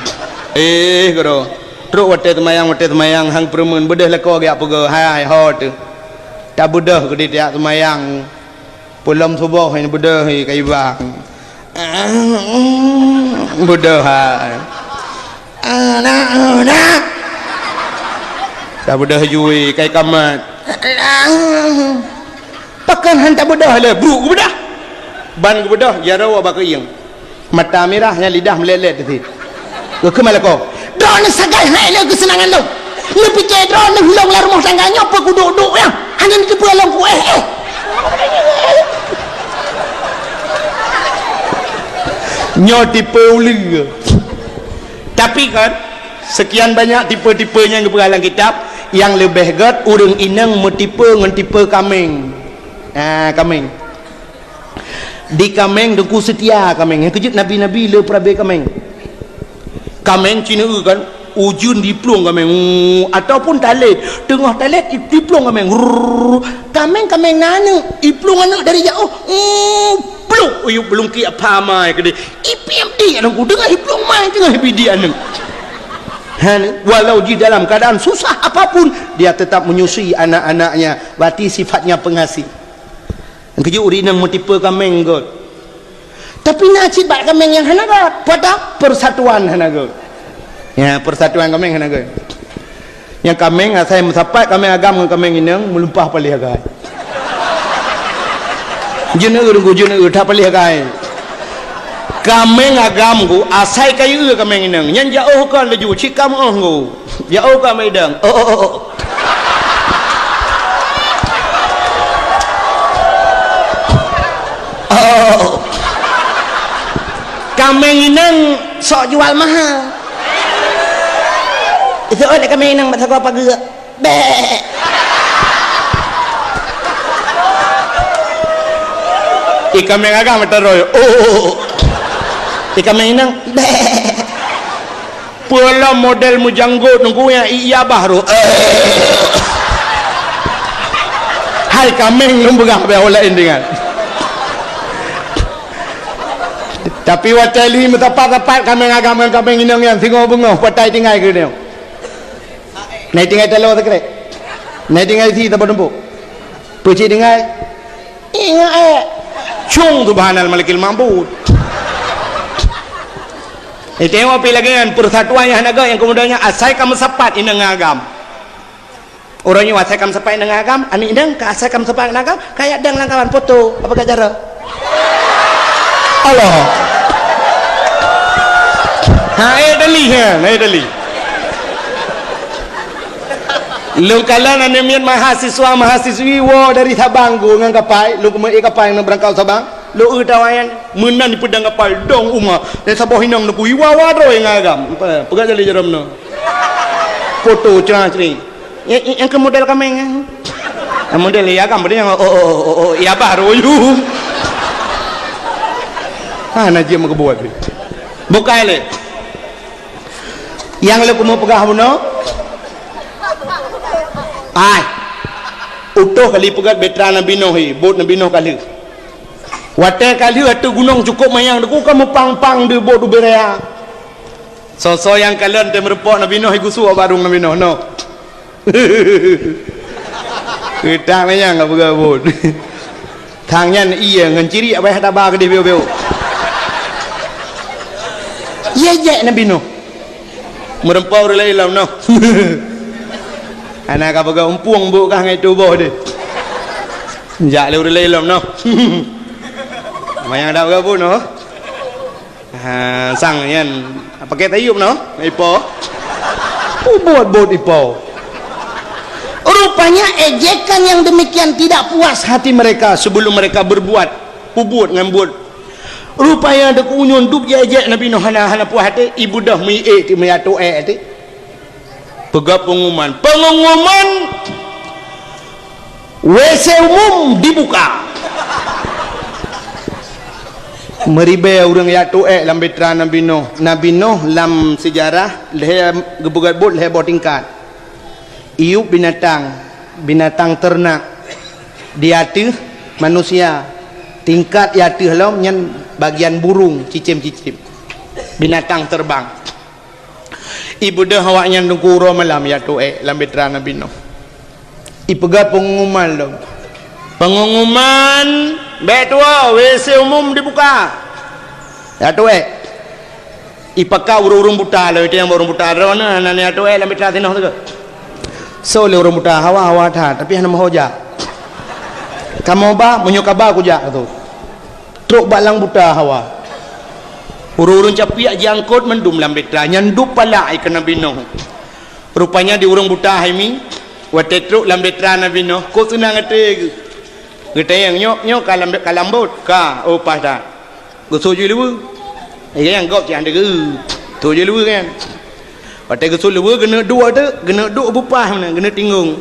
gero truk watai temayang hang permen bedah leko gak pego hai hot tak bedah ke dia semayang pulam subuh ini bedah kayu bang bedah anak tak bedah jui kayu kamat pakan hantar bedah lah buruk bedah ban bedah jarawa baka yang mata merahnya lidah melelet tu ke mana kau drone sagai hai le kesenangan lo lu pikir drone lu hilang lah rumah tangganya apa ku duduk ya hanya ni tipu alam ku nyo tipe uli. Tapi kan sekian banyak tipe-tipenya yang berhalang kitab yang lebih gat urang inang metipe ngan tipe kameng. Kameng di kameng dengku setia kameng yang kejut nabi-nabi le prabe kameng Cina kan ujun diplong kameng ataupun talet tengah talet diplong kameng kameng nanu iplong anak dari jauh plong belum ki apa mai ke dia IPMD anak ku dengar iplong mai tengah BD anak walau di dalam keadaan susah apapun dia tetap menyusui anak-anaknya berarti sifatnya pengasih yang kejut urinang metipe kameng god tapi nacit bak kameng yang hanagat pada persatuan hanagat ya persatuan kameng hanagat yang kameng saya mensapat kameng agam dengan kameng inang melumpah palih agai jener tak palih agai kameng agam ku asai kayu kameng inang yang jauh kan laju cikam ku jauh kan medang kameng inang sok jual mahal itu ada kameng inang masa kau apa gerak kameng agam teroy kameng inang pula model mujanggut nunggu yang iya baru hai kameng numbugah beolah dengan tapi watali metapat kameng agam dengan kameng inang yang tengok bengah patai tinggal ke dia naik tinggal telur tak kira naik tinggal si tak berdempuk puci tinggal ingat cung subhanal malikil mambut tengok pergi lagi kan persatuan yang naga yang kemudiannya asai kamu sepat inang agam orangnya asai kamu sepat inang agam ani inang ke asai kamu sepat inang agam kayak dang langkawan foto apa cara Allah dali lu kalan anemian mahasiswi dari Sabang go ngang kapai lu kapai nang berangkal Sabang lu tawayan menan di pedang kapal dong umah dan sabah hinang lu wiwawa do yang agam pegat jali jaramno foto cerah-cerih yang ke model kameng model ya agam dia yang ya baru you najis mau kebuat bukai le yang lu mau pegah buno ai utuh kali pegat betra Nabi Nuh bot Nabi Nuh kali wate kali atu gunung cukup mayang deku kamu pang-pang de bot berea so yang kalian te merepok Nabi Nuh gusu barung Nabi Nuh no kita mayang enggak pegah bot thangnya iya ngan ciri apa hada ba gede beo-beo iya Nabi Nuh merempau relai lam no anak apa kau umpung bu kah ngai tubuh deh jak le relai lam no mayang ada apa pun no sang yan apa kita iup no ipo bot ipo rupanya ejekan yang demikian tidak puas hati mereka sebelum mereka berbuat ubud ngambut rupanya ada kunyun duk ejek Nabi Nuh hana puas hati ibu dah mi ti mayatu ti pegap pengumuman WC umum dibuka meribe orang yatu lam betra Nabi Nuh lam sejarah leh gebugat bot leh bot tingkat iup binatang ternak diatu manusia tingkat yatu lam nyan bagian burung cicim-cicim binatang terbang ibu dah awaknya nungkuro malam yatu lam betra Nabi Nuh ipegat pengumuman betua WC umum dibuka yatu ipaka urung buta lo itu yang urung buta rona nani yatu lam betra Nuh tu so le urung buta hawa tha tapi hana mahoja kamu ba menyokaba ku jak tu truk balang buta hawa urung capiak jangkut mendum lam betra nyandup pala ikan Nabi Nuh rupanya di urung buta haimi wate truk lam betra Nabi Nuh ko senang ate gete yang nyok kalambot ka opah dah gusu je lewu yang gop je ande ge tu je lewu kan wate gusu lewu kena dua tu kena duk bupah mana kena tinggung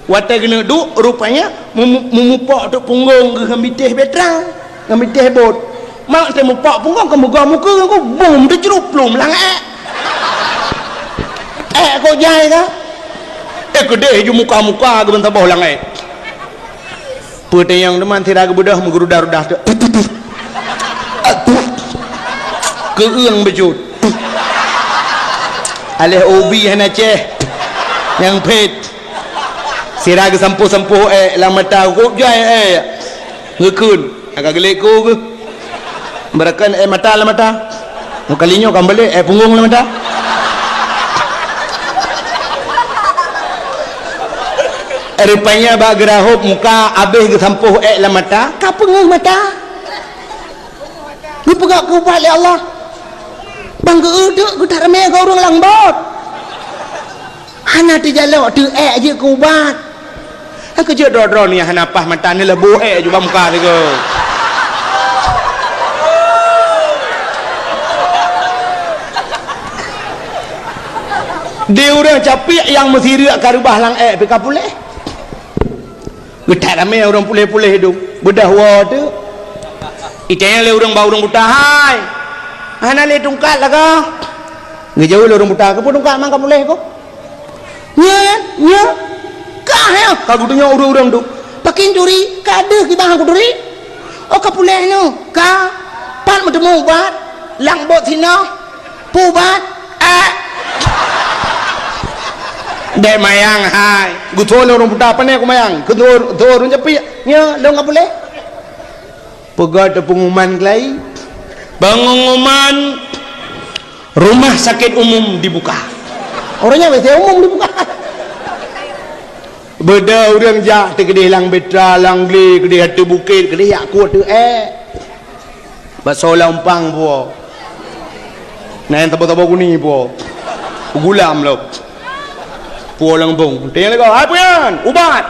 wate kena duk rupanya memupok tu punggung ke ngambitih betra ngambitih bot mak te mupok punggung ke muka ko bum tu cerup plum lang ko jai ka gede ju muka ke bentar bawah lang putih yang teman tidak kebudah menggerudah-rudah tu keung bejut alih obi hana ceh yang pet sirag sampu-sampu lamata ko jai ngekun agak gelek ko ke berakan mata lamata kalinya kambale punggung lamata rupanya bak gerahop muka habis ke sampuh lamata ka pengung mata lu pegak ku balik Allah bang geuduk ku tak ramai kau orang langbot hana tu jalan tu je ku ubat aku je dro ni hana pah mata ni lebu je bang muka tu ke dia orang capik yang mesti riak karubah lang peka pulih tak ramai orang pulih-pulih hidup bedah wa tu itanya le orang bau orang buta hai hana le tungkat lah ka ngejauh le orang buta ke pun tungkat mang ka pulih ko nya ka ya ka gudunya orang tu pakin curi ka ada ki bang ku duri oh ka pulih no ka pan metemu ubat lang bot sino pubat dek mayang hai guthol orang buta apa ni aku mayang kedur orang cepi nya lo enggak boleh pegat pengumuman kelai pengumuman rumah sakit umum dibuka orangnya WC umum dibuka beda orang jak tegedih lang betra lang gli kedih hati bukit kedih yak kuat tu baso lampang po nain tabo-tabo kuning po gulam lo pulang bung dia lagi apa yan ubat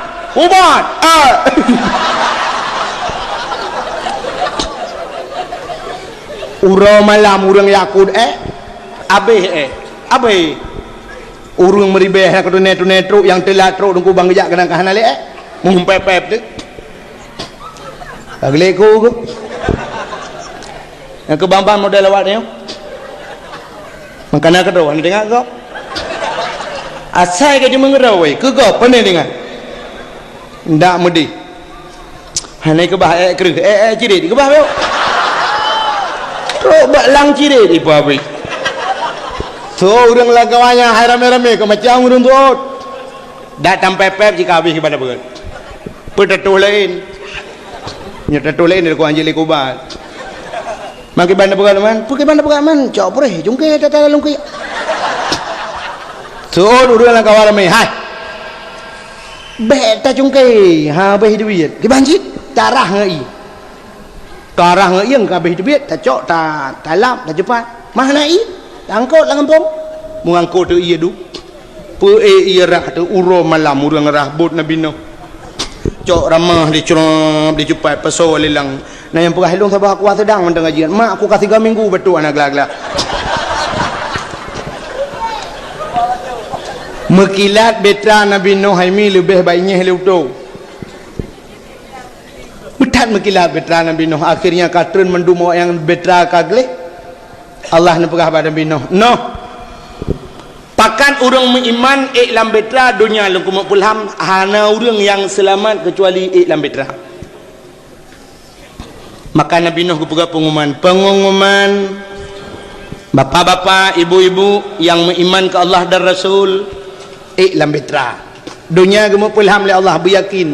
urang malam urang yakut abe urang meribeh nak netru yang telat tro dengku bang gejak kadang kahana le mumpepep tu agleko ko yang kebamban model awak ni makana ka do anda dengar ko asal ke cuma ngerawai ke kau pernah dengar ndak mudi hanai ke bah kerih ciri ke bah beo tu bak lang ciri di pabi so urang lagawanya hai rame-rame ke macam urang tu datang pepep jika habis kepada berat petatu lain nyetatu lain dari ku anjili kubat maki banda berat man pergi banda berat man cok perih jungke tata lungki so urang lagawanya hai beta jungke ha beh duit ke banjit tarah ngai yang kabeh duit tak cok tak lap tak cepat mana i angkut lah kampung mengangkut tu iya du pu iya rah tu uro malam urang rahbut nabi noh cok ramah di cerap di cepat pasal lelang nah yang perah helong sabah aku sedang mentang gajian mak aku kasih 3 minggu betul anak gelak-gelak mekilat betra nabi noh haimi lebih baiknya helou tu betat mekilat betra nabi noh akhirnya katun mendum yang betra kagle Allah nak perah pada Nabi Nuh pakan orang beriman iklam betra dunia lengkumuk pulham hana orang yang selamat kecuali iklam betra maka Nabi Nuh keperah pengumuman bapa-bapa ibu-ibu yang beriman ke Allah dan Rasul iklam betra dunia gemuk pulham oleh Allah beryakin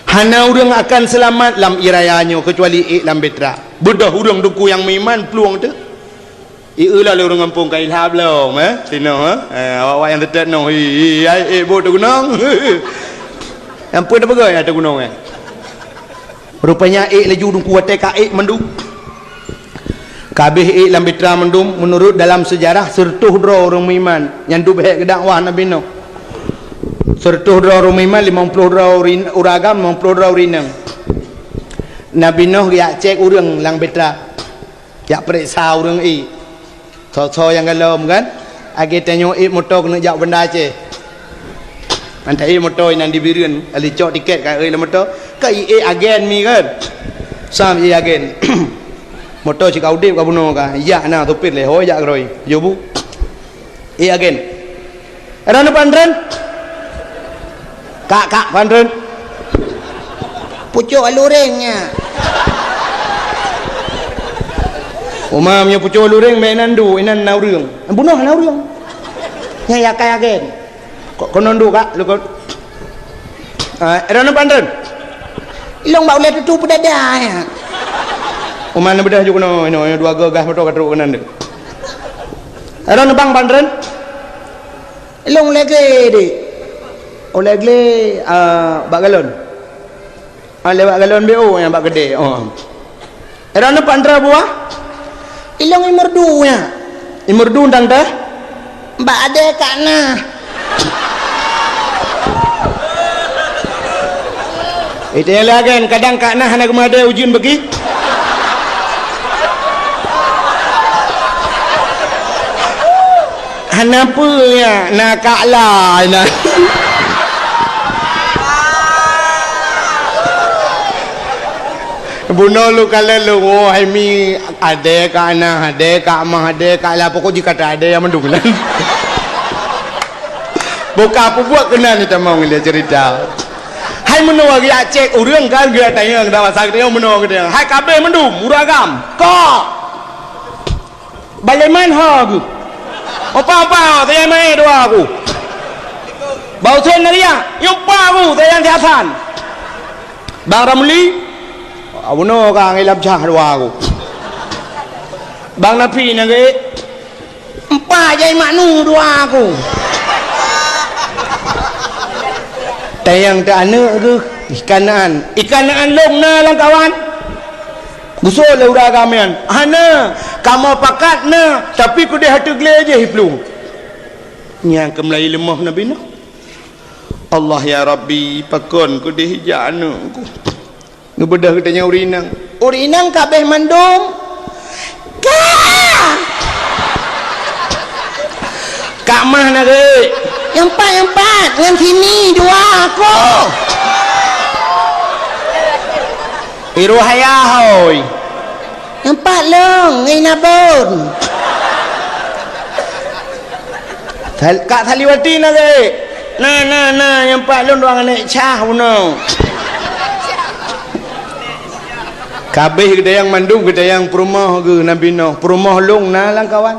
hana orang akan selamat dalam irayanya kecuali iklam betra budah orang duku yang beriman peluang tu ialah orang kampung kail hab long sino awak yang tetap no bo tu gunung yang pun dah pegai ada gunung rupanya laju duku watai ka mendu kabeh dalam betra mendum menurut dalam sejarah sertuh dra orang beriman yang du behek ke dakwah Nabi Nuh sertuh dra orang beriman 50 dra uragam 50 dra urinang Nabi Nuh ya cek urang lang betra ya periksa urang so yang galom kan agi tanya motor kena jak benda ce antai motor yang dibirian ali cok tiket ka la motor ka agen mi kan sam agen motor cik audip ka buno ka ya na tupit le ho ya groi yo bu agen era pandren kak pandren pucuk alurengnya umamnya pucuk alureng mainan du inan naurung bunuh naurung nya ya kaya gen kok konon du kak lu kok era pandren ilong bau le tu pedada ya umana bedah juga no dua gagah motor katru kanan de era bang pandren ilong lege de olegle bak galon lewat galon BO yang bak gede era pandra buah ilong imerdu ndang dah mbak ade kana itu yang lagi kadang kana hana kemada ujian bagi hana apa ya nak kalah na bunuh lu kalau lu hai mi ada kana ada kak mah ada kak lah pokok jika tak ada yang mendulan buka apa buat kena ni tak mau ngeliat cerita hai menua dia cek urang kan dia tanya dah masa dia menua dia hai kabe mendum muragam kok baleman ha aku apa tanya mai doa aku bau sen dia yang pa aku tanya jatan Bang Ramli abuno ka ngilap jah dua aku Bang Napi nage empa jai maknu dua aku tayang tak ane ke ikanaan long na lang kawan gusto laura kamian hana kamu pakat na tapi ku dia hatu gle je hiplung nyang kemlai lemah Nabi Nuh Allah ya Rabbi pakon ku dia hijanu ku ngebedah katanya urinang kabeh mandum kak mah nage yang empat dengan sini dua aku iruhaya hoy yang empat long ngai nabon Kak Saliwati nak ke? Nah yang pak lon doang naik cah puno. Kabeh kita yang mandung kita yang perumah ke Nabi Noh. Perumah long nah lang kawan.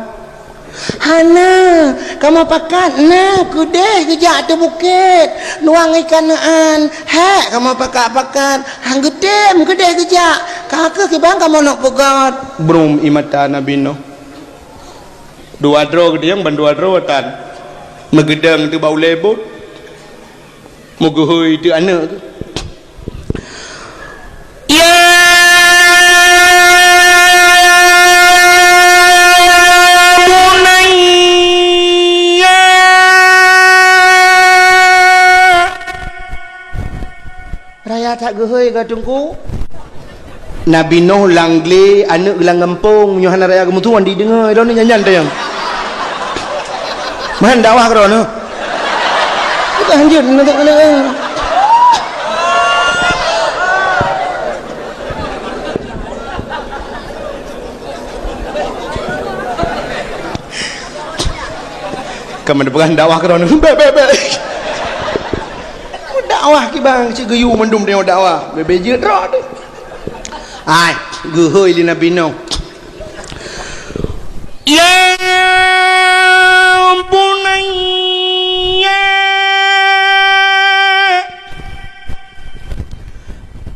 Hana, kamu pakat nah kudeh kejak tu bukit. Nuang ikanaan. Hak kamu pakat. Hang gedem kudeh kejak. Kakak ke bang kamu nak pegat. Brum imata Nabi Noh. Dua dro ke dia yang bandua drawatan. Megedang tu bau lebut. Muguhui tu anak tu. Ya bunayya. Raya tak gehui ke tungku. Nabi Nuh langle anak gelang ngempung nyuhana raya kemutuan didengar dah ni nyanyian tayang. Man dakwah krono. Kita lanjut nanti kena. Kamu depan dakwah krono. Be. Dakwah ki bang, cik geyu mendum tengok dakwah. Bebe je rak tu. Ai, gehoi li Nabi Nuh. Ya bunayya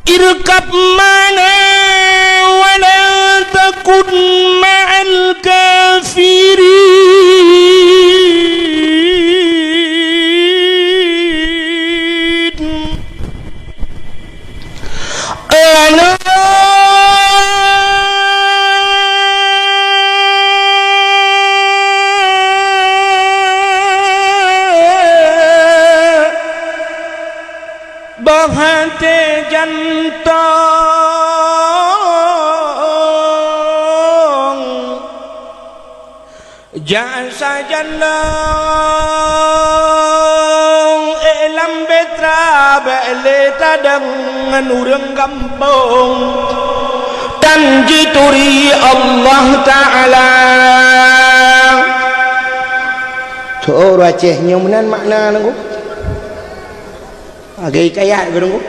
irkab mana wa la takun ma'al kafirin. Ana bahate jantong jasa jannong elam betra bele tadang urang kampung tanji turi Allah Ta'ala. Tu Acehnya menan makna nunggu agak kaya gerung.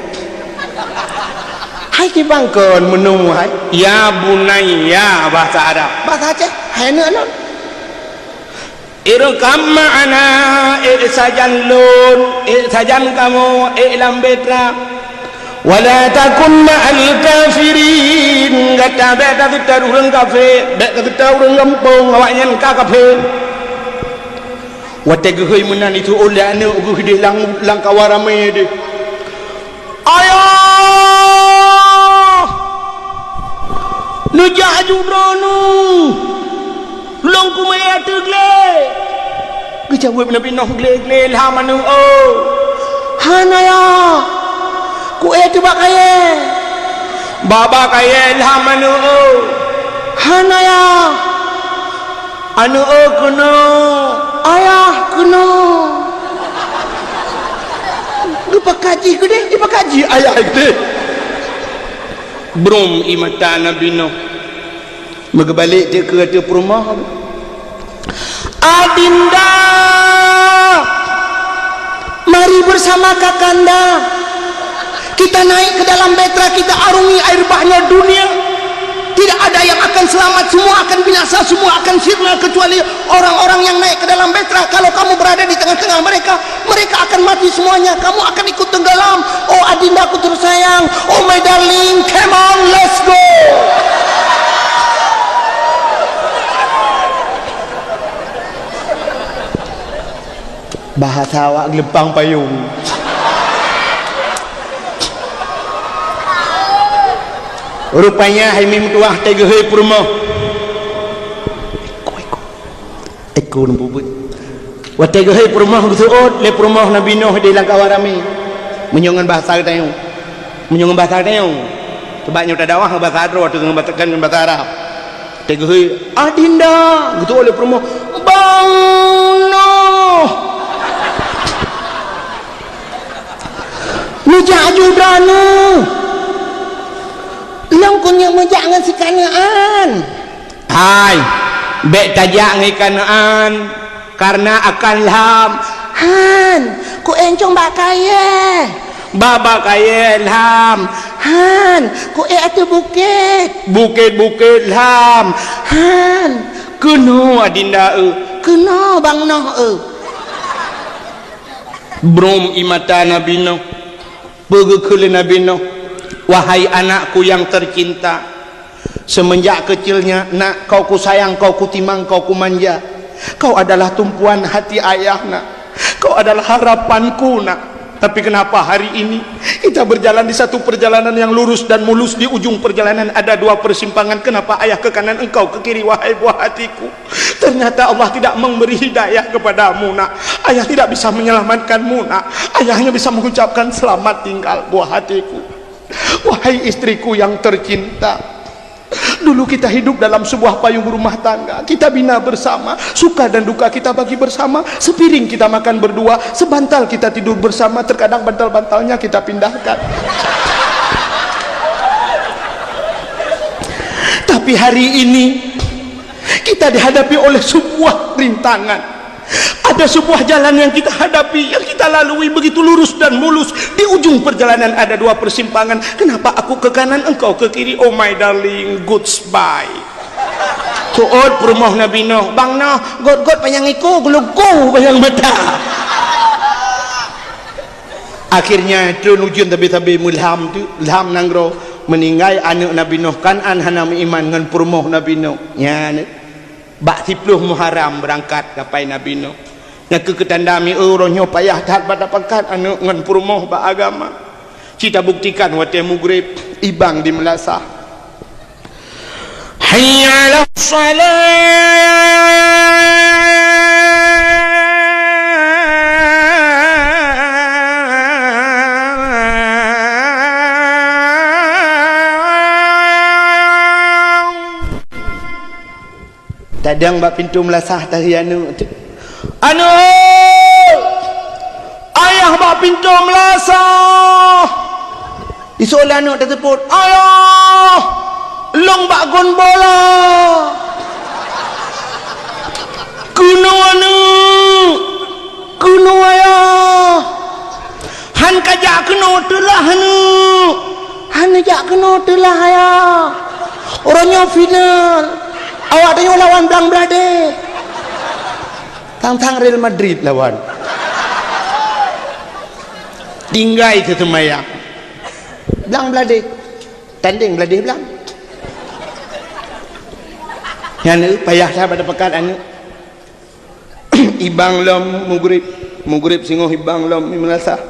Hai ki bangkon menung hai. Ya bunayya bahasa Arab. Bahasa Aceh. Hai anak. Irkam ma'ana sajan lun sajan kamu i'lam betra wala takun ma'al kafirin. Kata beta kita urang kafir, beta kita urang kampung awaknya ka kafir. Wate geui menan itu oleh anak ugu gede lang kawarame de. Ayah nu jaju dronu long ku maya tegle gejawe Nabi Nuh gle lah manu oh hanaya ku tu bakaye baba kaye lah manu oh hanaya anu oh kuno ayah kuno dipakaji gede dipakaji ayah gede brum imata Nabi Nuh berbalik dia ke rumah. Adinda mari bersama kakanda kita naik ke dalam betra, kita arungi air bahnya dunia. Tidak ada yang akan selamat, semua akan binasa, semua akan sirna kecuali orang-orang yang naik ke dalam betra. Kalau kamu berada di tengah-tengah mereka, mereka akan mati semuanya, kamu akan ikut tenggelam. Oh adindaku tersayang, oh my darling, come on, let's go. Bahasa awak gelempang payung. Rupanya Haimim tuah tegehei purma. Eko nembubut. Wa tegehei purma gusuot le purma Nabi Nuh di langkawarami. Menyongan bahasa tayung. Menyongan bahasa tayung. Sebabnya udah dakwah bahasa Arab tu ngebatakan bahasa Arab. Tegehei adinda gusuot le purma. Bang Nuh. Nu jaju dranu. Lang kunya menjangan sekanaan. Hai, bek tajak ngai kanaan. karena akan lam Han ku encong bak kaya baba kaya lam Han ku atu bukit bukit lam Han kuno adinda kena bang noh brom imata Nabi Nuh begekul Nabi Nuh wahai anakku yang tercinta semenjak kecilnya nak kau ku sayang kau ku timang kau ku manja kau adalah tumpuan hati ayah nak kau adalah harapanku nak tapi kenapa hari ini kita berjalan di satu perjalanan yang lurus dan mulus di ujung perjalanan ada dua persimpangan kenapa ayah ke kanan engkau ke kiri wahai buah hatiku ternyata Allah tidak memberi hidayah kepadamu nak ayah tidak bisa menyelamatkanmu nak ayah hanya bisa mengucapkan selamat tinggal buah hatiku wahai istriku yang tercinta dulu kita hidup dalam sebuah payung rumah tangga kita bina bersama suka dan duka kita bagi bersama sepiring kita makan berdua sebantal kita tidur bersama terkadang bantal-bantalnya kita pindahkan tapi hari ini kita dihadapi oleh sebuah rintangan ada sebuah jalan yang kita hadapi yang kita lalui begitu lurus dan mulus di ujung perjalanan ada dua persimpangan kenapa aku ke kanan engkau ke kiri oh my darling goodbye tuot perumah Nabi Nuh bang Nuh god panjang iku gelugu panjang mata akhirnya itu nujian tabi-tabi mulham tu ilham nanggro meninggal anak Nabi Nuh kan hanam iman dengan perumah Nabi Nuh ya bak 10 Muharram berangkat kapai Nabi Nuh yang ketandami orangnya payah tahat pada pangkat anu ngan purmoh ba agama kita buktikan wate mugrib ibang di Melasah hayya 'alas salat tadang bak pintu Melasah tadi anu ayah bak pintu Melasah isola anak tersebut ayah long bak gon bola kuno ayah han kajak kuno telah han jak kuno telah ayah orangnya final awak tanya lawan Blang Brade tang Real Madrid lawan tinggai ke temaya Blang Brade tanding Brade Blang yang payah saya pada pekat anu ibang lom mugrib singoh ibang lom Melasah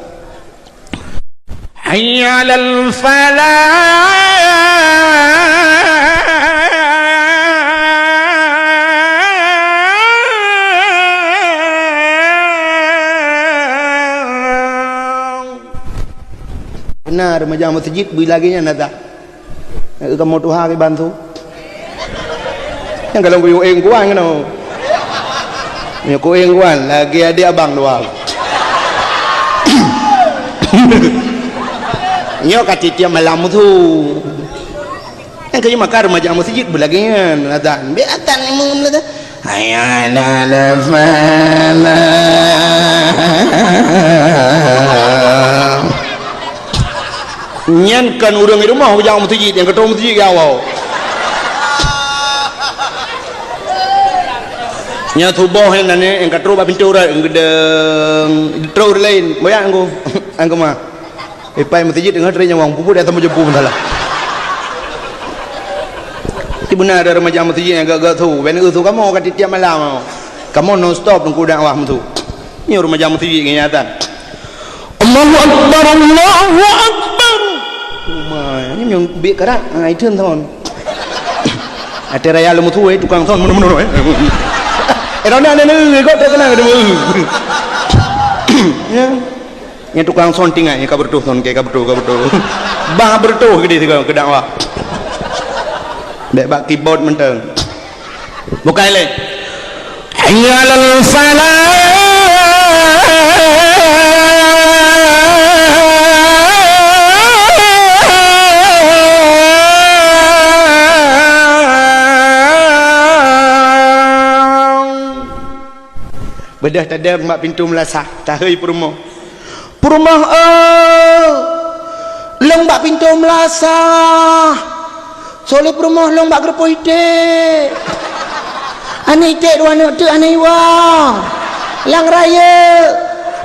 hayya 'alal falah benar remaja masjid bila lagi nya nada kamu tuh hari bantu yang kalau gue kuan kan ya kuan lagi ada abang doang nyo katitia malam tu yang kayu makar remaja masjid bila lagi nya nada beatan imam nada hayya 'alal falah nyan kan urang di rumah jangan masjid yang ketua masjid gawau nya tubuh yang ketua pintu orang gedeng terus lain bayang aku mah ipai masjid dengan terenya wang pupu datang menjepu bentar ti benar ada remaja masjid yang gak tu ben tu kamu kat tiap malam kamu non stop nunggu dakwah tu ni remaja masjid kenyataan Allahu akbar Allahu akbar ini yang biar kerak itu thon ada raya lemu tu tukang thon mana rona ni kau terkenal ada ya tukang thon tinggal ya kabar tu thon kayak kabar tu bah bertuh gede sih ke dakwah dek bak keyboard menteng bukan lagi hayya 'alal falah bedah tada mak pintu melasah tahai perumah long bak pintu melasah soleh perumah long bak gerpo ide ane ide dua anak tu ane wang lang raya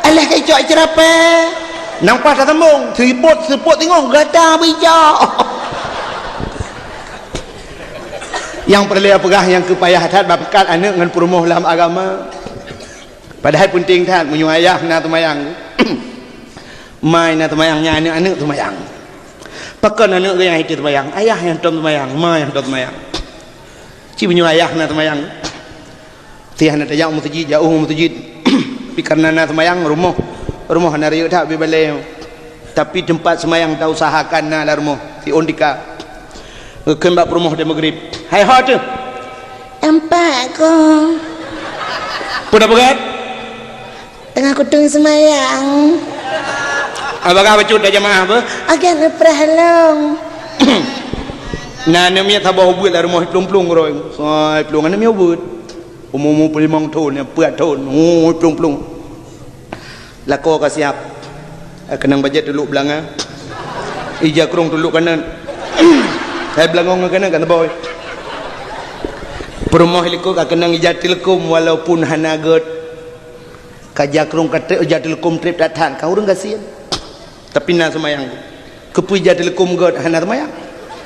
alah kecok cerape nampak tak tembung seput tengok gata bijak yang perlu apakah yang kepayah tat bakat anak dengan perumah dalam agama padahal penting tat menyuai ayah na temayang mai na temayangnya anak-anak temayang pakan anak yang itu temayang ayah yang tom temayang mai yang tom temayang ci menyuai ayah na temayang tiah na tajak masjid jauh masjid pi karena na temayang rumah na riuk tak bibalai tapi tempat semayang tak usahakan na la rumah ti ondika kembak perumah di maghrib hai hot tu empat ko pun apa kan tengah kutung semayang apakah bacut dah jamaah apa agar leprah long nah namanya tabah buat la rumah plung-plung roi soi plung namanya buat umum pelimang tahun yang 4 tahun plung-plung lako ka siap kenang bajet dulu belanga ija krong dulu kanan saya belangong kanan kan boy perumah liko ka kenang ija telekom walaupun hanagot kaja krong kata ija telekom trip datan kau urang kasihan tapi na semayang kepu ija telekom god hana semayang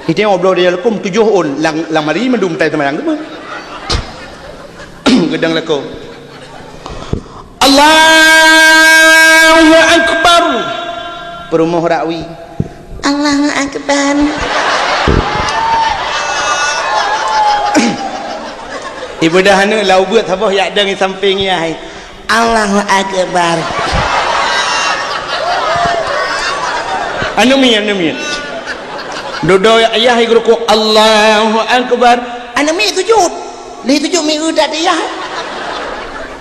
itu yang obrol dia telekom 7 on lang mari mendum tai semayang tu gedang lako Allahu Akbar perumah rakwi Allahu Akbar ibadah hana lau buat apa yak dang samping ya Allahu Akbar anu mi dodo ayah igruku Allahu Akbar anu mi sujud mi udah dia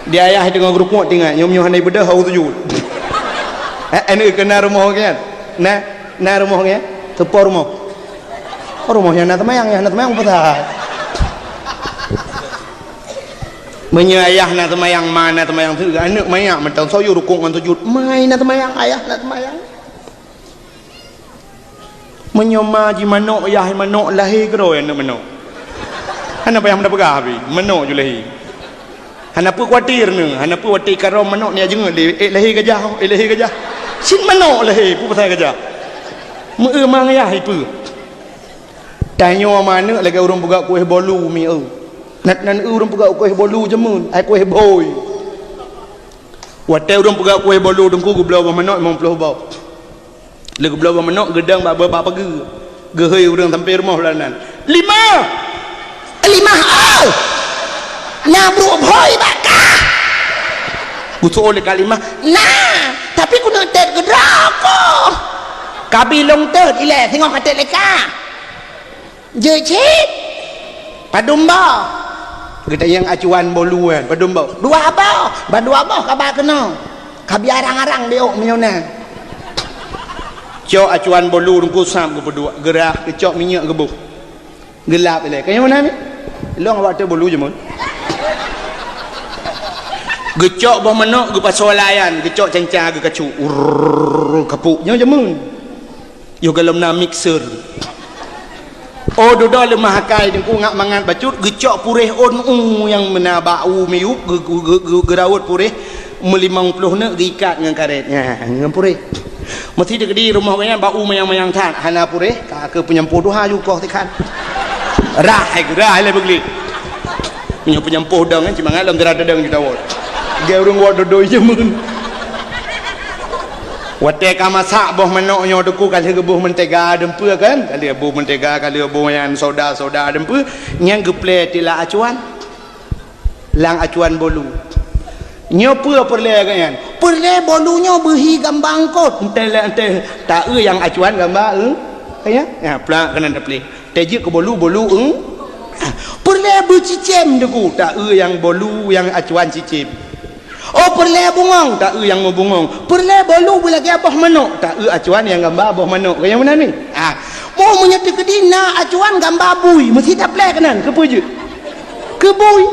dia ayah dengan rukuk tinggal nyom-nyom handai bedah hau sujud anu kena rumah kan na rumah kan tepor rumah yang nak temayang patah menyayah nak temayang mana temayang tu anak mayak mentang soyo rukuk dengan sujud mai nak temayang ayah nak temayang menyoma ji manok ayah manok lahir kero anak manok hana payah mendapat gabi manok je lahir hana apa khawatir ni hana apa khawatir karom manok ni aja lahir gajah sin manok lahir pu pasal gajah mang ayah ipu tanya mana lagi orang buka kuih bolu mi nan orang buka kuih bolu jemun ai kuih boy watai orang buka kuih bolu dengku gublau manok 50 bau lagi gublau manok gedang bapa ge hei orang sampai rumah lanan 5 nabru boy bakah butuh oleh kalimah nah tapi ku nak tet gedrako kabi long tet ile tengok kata leka je cip padumba kita yang acuan bolu kan padumba dua apa kabar kena kabi arang-arang diok menyona cok acuan bolu rungku sam ke berdua gerak kecok minyak gebuk gelap ile kayak mana ni long awak tu bolu je mon gecok bah manok ge pasolayan gecok cancang ge kacu kapuk nya jemun yo galom na mixer dodo lemah hakai dengku ngak mangan bacut gecok purih on yang mena bau miup gerawut purih 50 nak diikat dengan karetnya dengan purih mesti dekat di rumah banyak bau mayang-mayang tan hana purih ka ke penyampu doha juga tekan rah le begli punya penyampu dang kan cimangan dalam derada dang ditawat ge urang wa dodo jemun wate ka masak boh manok nyo deku kali gebuh mentega dempe kan kali buh mentega kali buh yang soda dempe nyang geple tila acuan lang acuan bolu nyo perle kan perle bolunya berhi gambang kot ente tak yang acuan gambar ya plak kena ple teje ke bolu perle bercicem deku tak yang bolu yang acuan cicim perle bungong tak yang mau bungong perle bolu lagi abah manok tak acuan yang gambar abah manok kayak mana ni mau menyatu ke dina acuan gambar bui mesti tak plek kanan ke puju ke bui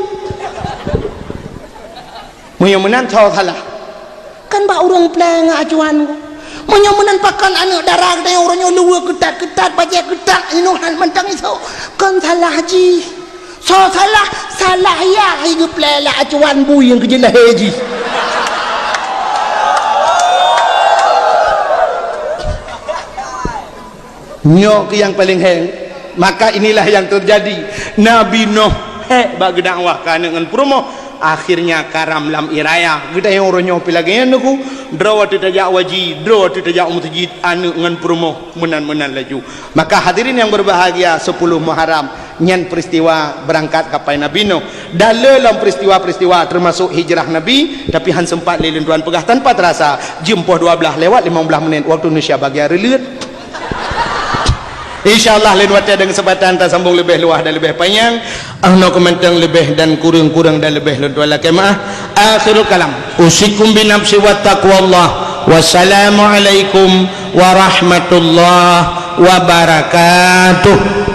Munya-munan tau salah. Kan ba urang pleng ajuan ko. Munya-munan pakan anak darah teh orangnya luar ketat-ketat baca ketat inuhan mentang iso. Kan salah haji. So salah ya hidup lela ajuan bu yang kejelah haji. Nyok yang paling heng. Maka inilah yang terjadi. Nabi Nuh bagi dakwah dengan promo akhirnya karam lam iraya kita yang orangnya pilih nuku draw tidak waji draw tidak umtajid anu dengan promo menan laju. Maka hadirin yang berbahagia 10 Muharram nyan peristiwa berangkat kapai Nabi Nuh dalam peristiwa-peristiwa termasuk hijrah Nabi tapi han sempat lilin tuan pegah tanpa terasa jempoh 12 lewat 15 menit waktu Indonesia bagi hari liut. InsyaAllah lain waktu ada kesempatan kita sambung lebih luas dan lebih panjang. Ahna komentar lebih dan kurang dan lebih lentuan lagi maaf. Akhirul kalam. Usikum binafsi wa taqwallah. Wassalamualaikum warahmatullahi wabarakatuh.